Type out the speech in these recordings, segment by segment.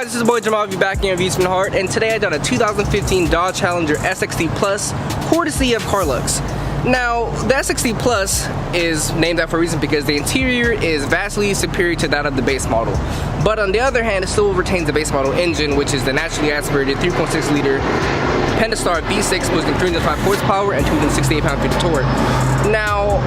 guys, this is boy Jeameave back here on Views from the Heart, and today I done a 2015 Dodge Challenger SXT Plus, courtesy of Carlux. Now, the SXT Plus is named that for a reason because the interior is vastly superior to that of the base model. But on the other hand, it still retains the base model engine, which is the naturally aspirated 3.6 liter Pentastar V6 boasting 305 horsepower and 268 pound-feet of torque. Now,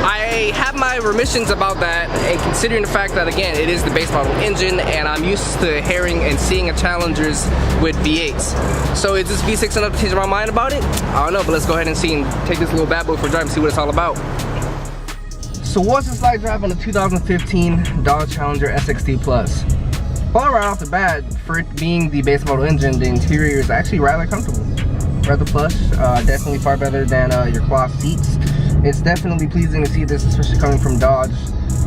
I have my remissions about that, and considering the fact that, again, it is the base model engine, and I'm used to hearing and seeing a Challengers with V8s. So is this V6 enough to change my mind about it? I don't know, but let's go ahead and see and take this little bad boy for a drive and see what it's all about. So what's this like driving a 2015 Dodge Challenger SXT Plus? Well, right off the bat, for it being the base model engine, the interior is actually rather comfortable. Rather plush, definitely far better than your cloth seats. It's definitely pleasing to see this, especially coming from Dodge.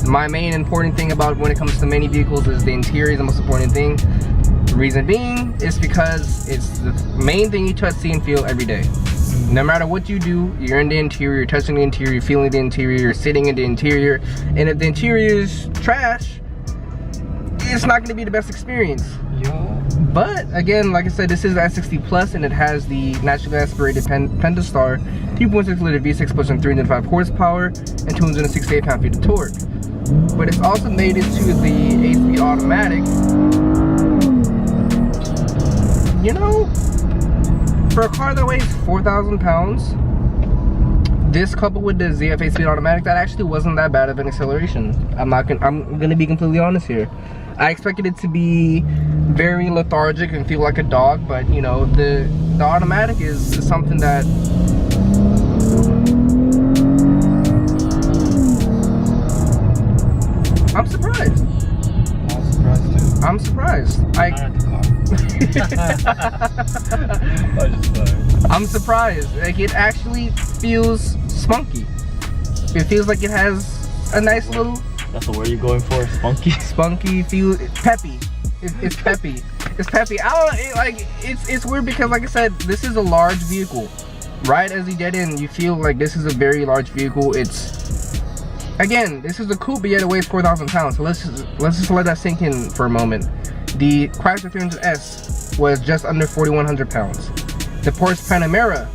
My main important thing about when it comes to many vehicles is the interior is the most important thing. The reason being is because it's the main thing you touch, see, and feel every day. No matter what you do, you're in the interior, you're touching the interior, you're feeling the interior, you're sitting in the interior. And if the interior is trash, it's not going to be the best experience. But again, like I said, this is the SXT Plus, and it has the naturally aspirated Pentastar 3.6 liter V6 pushing 305 horsepower and 268 pound-feet of torque. But it's also made into the 8-speed automatic. You know, for a car that weighs 4,000 pounds, this coupled with the ZF 8-speed automatic, that actually wasn't that bad of an acceleration. I'm gonna be completely honest here. I expected it to be very lethargic and feel like a dog, but you know, the automatic is something that I'm surprised. I'm surprised too. I'm surprised. I'm surprised. Like, it actually feels spunky. It feels like it has a nice little. That's the word you're going for, spunky. Spunky, feel peppy. It's peppy. It's peppy. I don't it's weird because, like I said, this is a large vehicle. Right as you get in, you feel like this is a very large vehicle. Again, this is a coupe, but yet it weighs 4,000 pounds. So let's just let that sink in for a moment. The Chrysler 300S was just under 4,100 pounds. The Porsche Panamera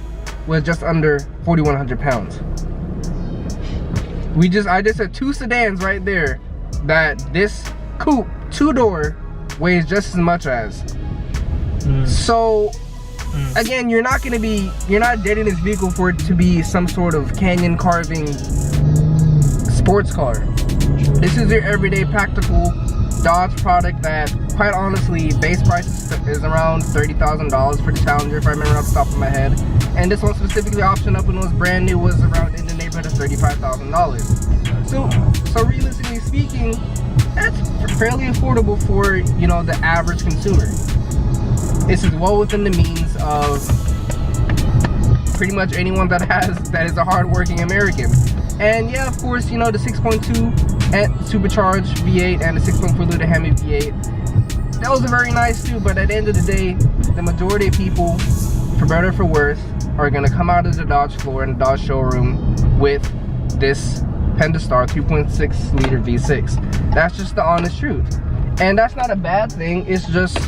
was just under 4,100 pounds. I just had two sedans right there that this coupe, two-door, weighs just as much as. So again, you're not dating this vehicle for it to be some sort of canyon carving sports car. This is your everyday practical Dodge product that, quite honestly, base price is around $30,000 for the Challenger, if I remember off the top of my head. And this one specifically, option up when it was brand new, was around in the neighborhood of $35,000. So realistically speaking, that's fairly affordable for, you know, the average consumer. This is well within the means of pretty much anyone that is a hardworking American. And yeah, of course, you know, the 6.2 and supercharged V8 and the 6.4 liter Jeameave V8, those are very nice too. But at the end of the day, the majority of people, for better or for worse, are gonna come out of the Dodge floor in the Dodge showroom with this Pentastar 3.6 liter V6. That's just the honest truth. And that's not a bad thing. It's just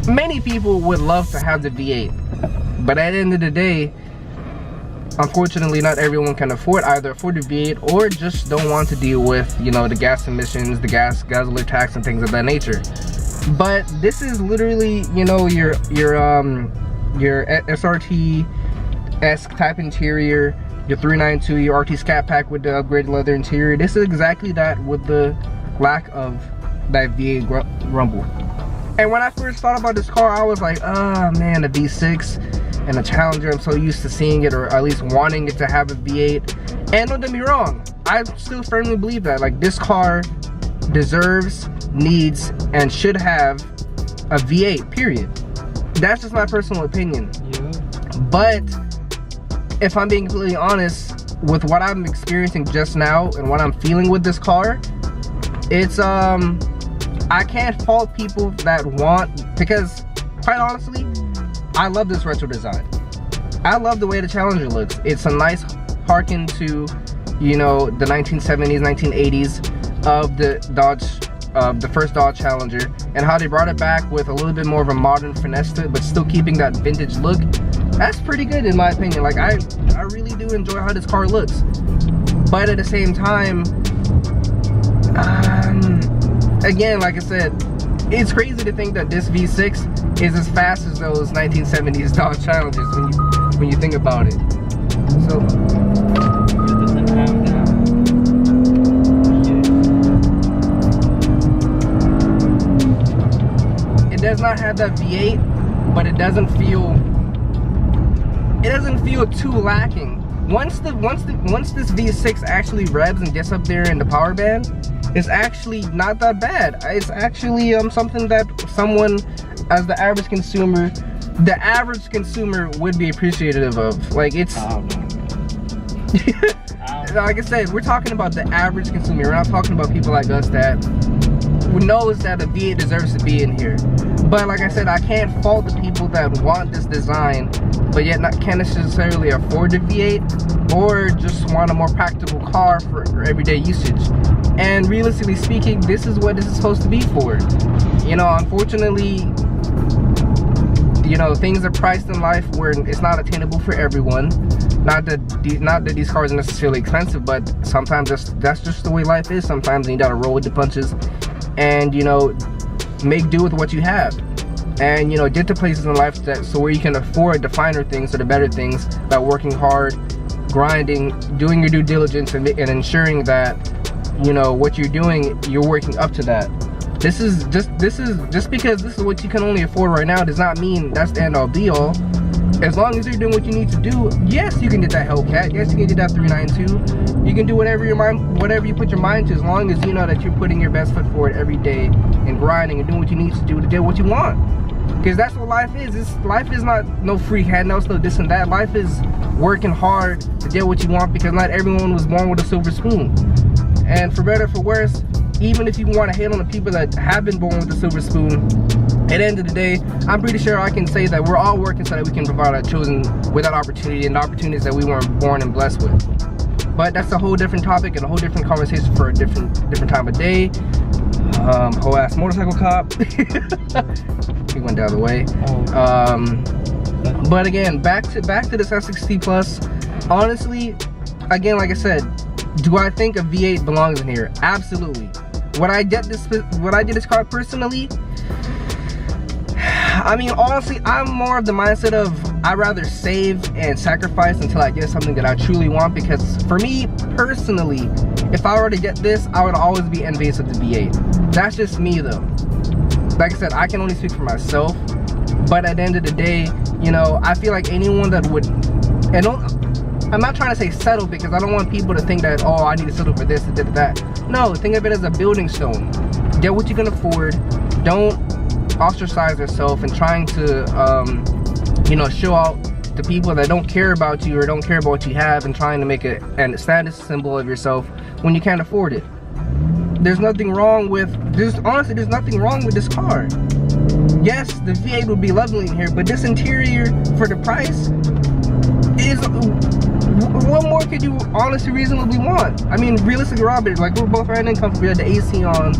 many people would love to have the V8. But at the end of the day, unfortunately, not everyone can afford the V8 or just don't want to deal with, you know, the gas emissions, the gasoline tax and things of that nature. But this is literally, you know, your SRT-esque type interior, your 392, your RT Scat Pack with the upgraded leather interior. This is exactly that, with the lack of that V8 rumble. And when I first thought about this car, I was like, oh man, a V6 and a Challenger, I'm so used to seeing it, or at least wanting it to have a V8. And don't get me wrong, I still firmly believe that, like, this car deserves, needs, and should have a V8, period. That's just my personal opinion. But if I'm being completely honest, with what I'm experiencing just now and what I'm feeling with this car, it's I can't fault people that want, because quite honestly, I love this retro design. I love the way the Challenger looks. It's a nice harken to, you know, the 1970s, 1980s of the Dodge of the first Dodge Challenger, and how they brought it back with a little bit more of a modern finesse to it, but still keeping that vintage look. That's pretty good in my opinion. Like I really do enjoy how this car looks, but at the same time, again, like I said, it's crazy to think that this V6 is as fast as those 1970s Dodge Challengers when you think about it. So it does not have that V8, but it doesn't feel too lacking. Once this V6 actually revs and gets up there in the power band, it's actually not that bad. It's actually something that someone, as the average consumer would be appreciative of. Like it's like I said, we're talking about the average consumer. We're not talking about people like us that knows that a V8 deserves to be in here. But like I said, I can't fault the people that want this design but yet can't necessarily afford the V8, or just want a more practical car for everyday usage. And realistically speaking, this is what this is supposed to be for. You know, unfortunately, you know, things are priced in life where it's not attainable for everyone. Not that these cars are necessarily expensive, but sometimes that's just the way life is. Sometimes you gotta roll with the punches and, you know, make do with what you have. And, you know, get to places in life so where you can afford the finer things or the better things by working hard, grinding, doing your due diligence, and ensuring that, you know, what you're doing, you're working up to that. This is just because this is what you can only afford right now does not mean that's the end all be all. As long as you're doing what you need to do, yes, you can get that Hellcat, yes, you can get that 392, you can do whatever you put your mind to, as long as you know that you're putting your best foot forward every day and grinding and doing what you need to do to get what you want. Because that's what life is. Life is not no free handouts, no this and that. Life is working hard to get what you want, because not everyone was born with a silver spoon. And for better or for worse, even if you want to hate on the people that have been born with a silver spoon, at the end of the day, I'm pretty sure I can say that we're all working so that we can provide our children with that opportunity and the opportunities that we weren't born and blessed with. But that's a whole different topic and a whole different conversation for a different time of day. Whole ass motorcycle cop. He went the other way. But again, back to this SXT Plus. Honestly, again, like I said, do I think a V8 belongs in here? Absolutely. Would I get this car personally? I mean, honestly, I'm more of the mindset of I'd rather save and sacrifice until I get something that I truly want, because for me personally, if I were to get this, I would always be envious of the V8. That's just me though. Like I said, I can only speak for myself, but at the end of the day, you know, I feel like anyone that would, and I'm not trying to say settle, because I don't want people to think that, oh, I need to settle for this and that. No, think of it as a building stone. Get what you can afford. Don't ostracize yourself and trying to, you know, show out to people that don't care about you or don't care about what you have, and trying to make a status symbol of yourself when you can't afford it. There's nothing wrong with, honestly, there's nothing wrong with this car. Yes, the V8 would be lovely in here, but this interior for the price is, what more could you honestly reasonably want? I mean, realistically, Robert, like, we're both riding in comfort, we had the AC on.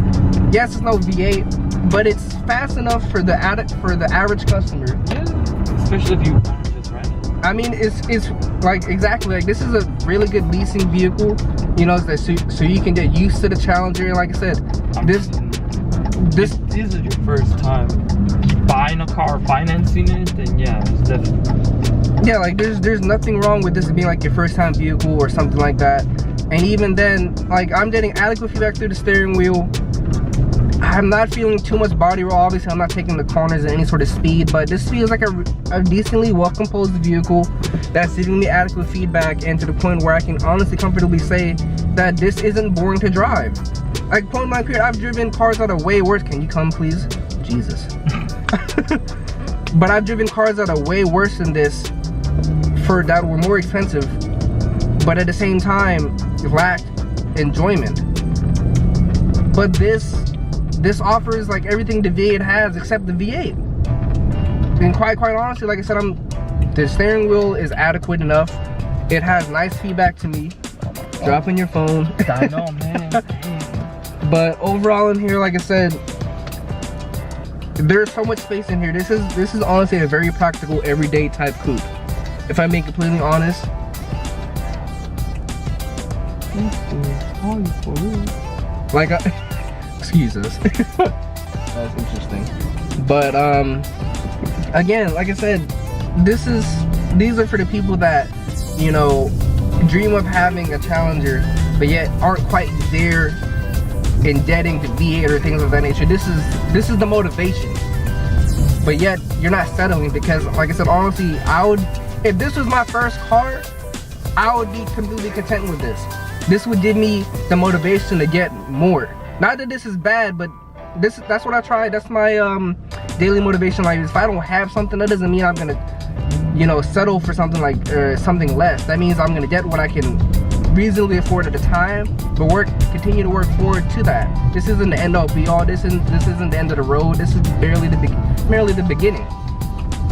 Yes, it's no V8, but it's fast enough for the average customer. Yeah, especially if you want to just rent it. I mean, it's like, exactly, like, this is a really good leasing vehicle, you know, so you can get used to the Challenger. And like I said, this is your first time buying a car, financing it, then yeah, it's definitely. Yeah, like there's nothing wrong with this being like your first time vehicle or something like that. And even then, like, I'm getting adequate feedback through the steering wheel. I'm not feeling too much body roll. Obviously, I'm not taking the corners at any sort of speed, but this feels like a decently well composed vehicle that's giving me adequate feedback, and to the point where I can honestly comfortably say that this isn't boring to drive. Like, point blank period, I've driven cars that are way worse. Can you come, please? Jesus. But I've driven cars that are way worse than this, that were more expensive, but at the same time lacked enjoyment. But this offers like everything the V8 has except the V8. And quite honestly, like I said, the steering wheel is adequate enough. It has nice feedback to me. Dropping your phone. I know, man. But overall in here, like I said, there's so much space in here. This is honestly a very practical, everyday type coupe. If I'm being completely honest. Like, excuse us. That's interesting. But again, like I said, these are for the people that, you know, dream of having a Challenger, but yet aren't quite there in getting to V8 or things of that nature. This is the motivation. But yet you're not settling, because like I said, honestly, if this was my first car, I would be completely content with this. This would give me the motivation to get more. Not that this is bad, but that's what I try. That's my daily motivation. Like, if I don't have something, that doesn't mean I'm gonna, you know, settle for something like something less. That means I'm gonna get what I can reasonably afford at the time, but continue to work forward to that. This isn't the end all be all. This isn't the end of the road. This is merely the beginning.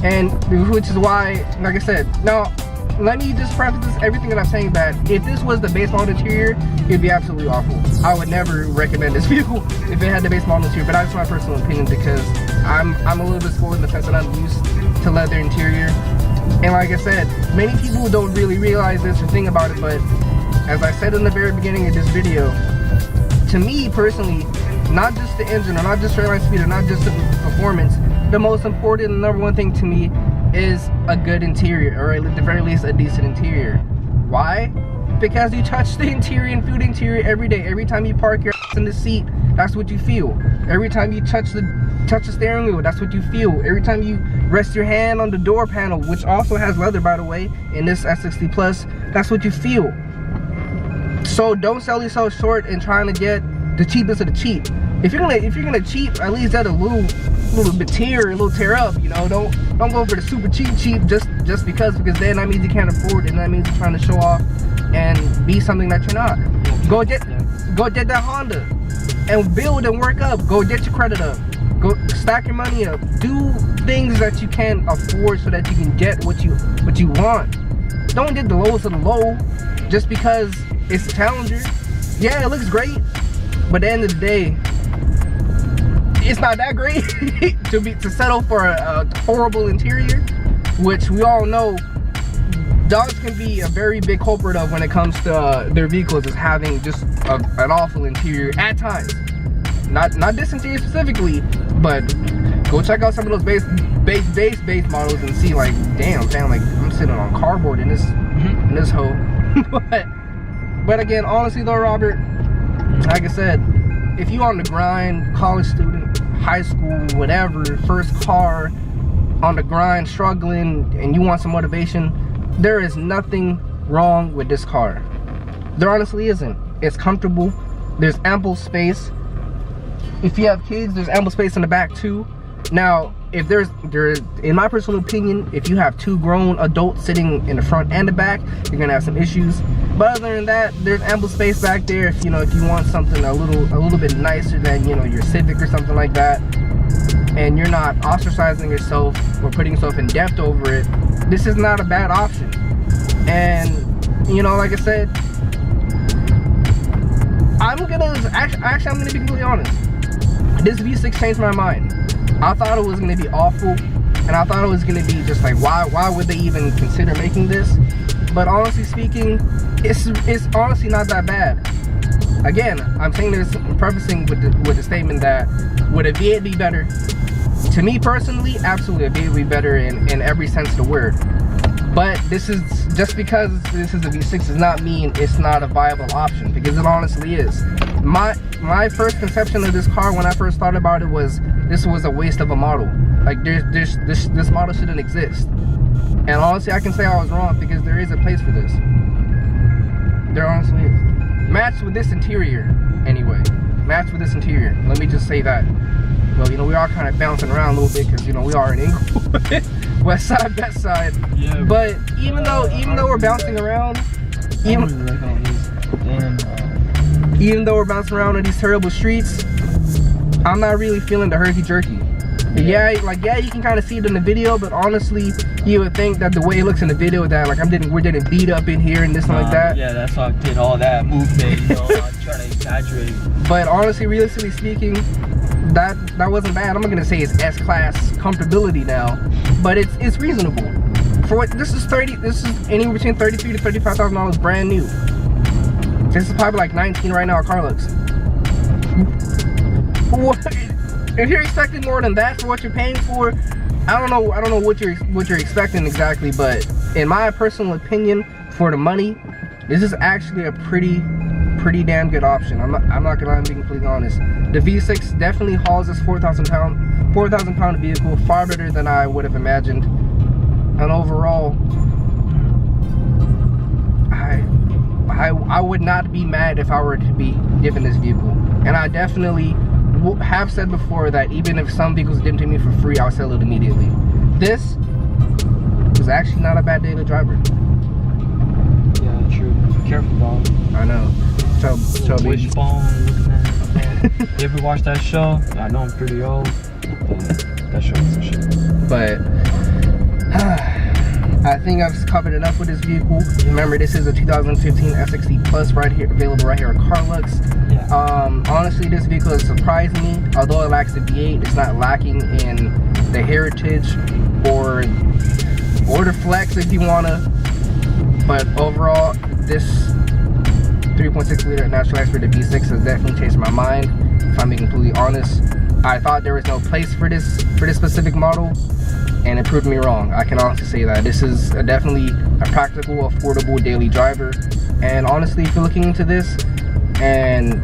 And which is why, like I said, now let me just preface everything that I'm saying, that if this was the base model interior, it'd be absolutely awful. I would never recommend this vehicle if it had the base model interior, but that's my personal opinion, because I'm a little bit spoiled in the sense that I'm used to leather interior. And like I said, many people don't really realize this or think about it, but as I said in the very beginning of this video, to me personally, not just the engine, or not just straight line speed, or not just the performance, the most important and number one thing to me is a good interior, or at the very least a decent interior. Why? Because you touch the interior and feel the interior every day. Every time you park your ass in the seat, that's what you feel. Every time you touch the steering wheel, that's what you feel. Every time you rest your hand on the door panel, which also has leather, by the way, in this SXT Plus, that's what you feel. So don't sell yourself short in trying to get the cheapest of the cheap. If you're gonna cheap, at least at a little bit tear up, you know. Don't go for the super cheap just because then that means you can't afford it, and that means you're trying to show off and be something that you're not. Go get that Honda and build and work up. Go get your credit up. Go stack your money up. Do things that you can afford so that you can get what you want. Don't get the lowest of the low just because it's a Challenger. Yeah, it looks great, but at the end of the day, it's not that great to settle for a horrible interior, which we all know dogs can be a very big culprit of when it comes to their vehicles, is having just an awful interior at times. Not this interior specifically, but go check out some of those base models and see, like, damn fam, like, I'm sitting on cardboard in this hole. but again, honestly though, Robert, like I said, if you on the grind, college student, high school, whatever, first car, on the grind, struggling, and you want some motivation, there is nothing wrong with this car. There honestly isn't. It's comfortable. There's ample space. If you have kids, there's ample space in the back too. Now, if there's in my personal opinion, if you have two grown adults sitting in the front and the back, you're gonna have some issues. But other than that, there's ample space back there if you want something a little bit nicer than, you know, your Civic or something like that, and you're not ostracizing yourself or putting yourself in debt over it. This is not a bad option. And you know, like I said, I'm gonna be completely honest. This V6 changed my mind. I thought it was gonna be awful, and I thought it was gonna be just like, why would they even consider making this? But honestly speaking, it's honestly not that bad. Again, I'm saying this, prefacing with the statement that would a V8 be better? To me personally, absolutely, a V8 would be better in every sense of the word. But this is, just because this is a V6 does not mean it's not a viable option, because it honestly is. My first conception of this car when I first thought about it was, this was a waste of a model. Like, this model shouldn't exist. And honestly, I can say I was wrong, because there is a place for this. There honestly is. Matched with this interior, anyway. Matched with this interior. Let me just say that. Well, you know, we are kind of bouncing around a little bit, because, you know, we are in Inglewood. West side, best side. Yeah, but even though we're bouncing around, even though we're bouncing around on these terrible streets, I'm not really feeling the herky-jerky. Yeah, like you can kind of see it in the video, but honestly, you would think that the way it looks in the video that like we're getting beat up in here and this and like that. Yeah, that's why I did all that movement, you know, I'm trying to exaggerate. But honestly, realistically speaking, that wasn't bad. I'm not gonna say it's S-class comfortability now, but it's reasonable. For what this is anywhere between $33,000 to $35,000 brand new. This is probably like 19 right now at Carlux. What? If you're expecting more than that for what you're paying for, I don't know what you're expecting exactly, but in my personal opinion, for the money, this is actually a pretty damn good option. I'm not gonna lie, I'm being completely honest. The V6 definitely hauls this 4,000 pound vehicle far better than I would have imagined. And overall, I would not be mad if I were to be given this vehicle. And I definitely have said before that even if some vehicles given to me for free, I'll sell it immediately. This was actually not a bad daily driver. Yeah, true. Be careful, dog. I know. Wishbone, looking at it. You ever watch that show? I know I'm pretty old, but that show was some shit. But I think I've covered enough with this vehicle. Remember, this is a 2015 SXT Plus right here, available right here at Carlux. Yeah. Honestly, this vehicle has surprised me. Although it lacks the V8, it's not lacking in the heritage or the flex if you wanna. But overall, this 3.6 liter natural aspirated V6 has definitely changed my mind. If I'm being completely honest, I thought there was no place for this specific model, and it proved me wrong. I can honestly say that this is definitely a practical, affordable daily driver. And honestly, if you're looking into this, and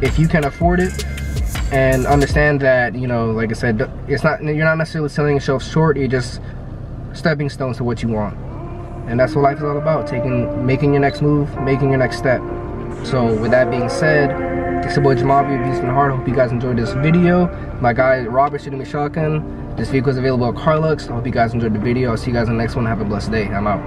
if you can afford it, and understand that, you know, like I said, you're not necessarily selling yourself short. You're just stepping stones to what you want. And that's what life is all about, making your next move, making your next step. So with that being said, it's your boy Jeameave, Views from the Heart. I hope you guys enjoyed this video. My guy Robert shooting me shotgun. This vehicle is available at Carlux. I hope you guys enjoyed the video. I'll see you guys in the next one. Have a blessed day. I'm out.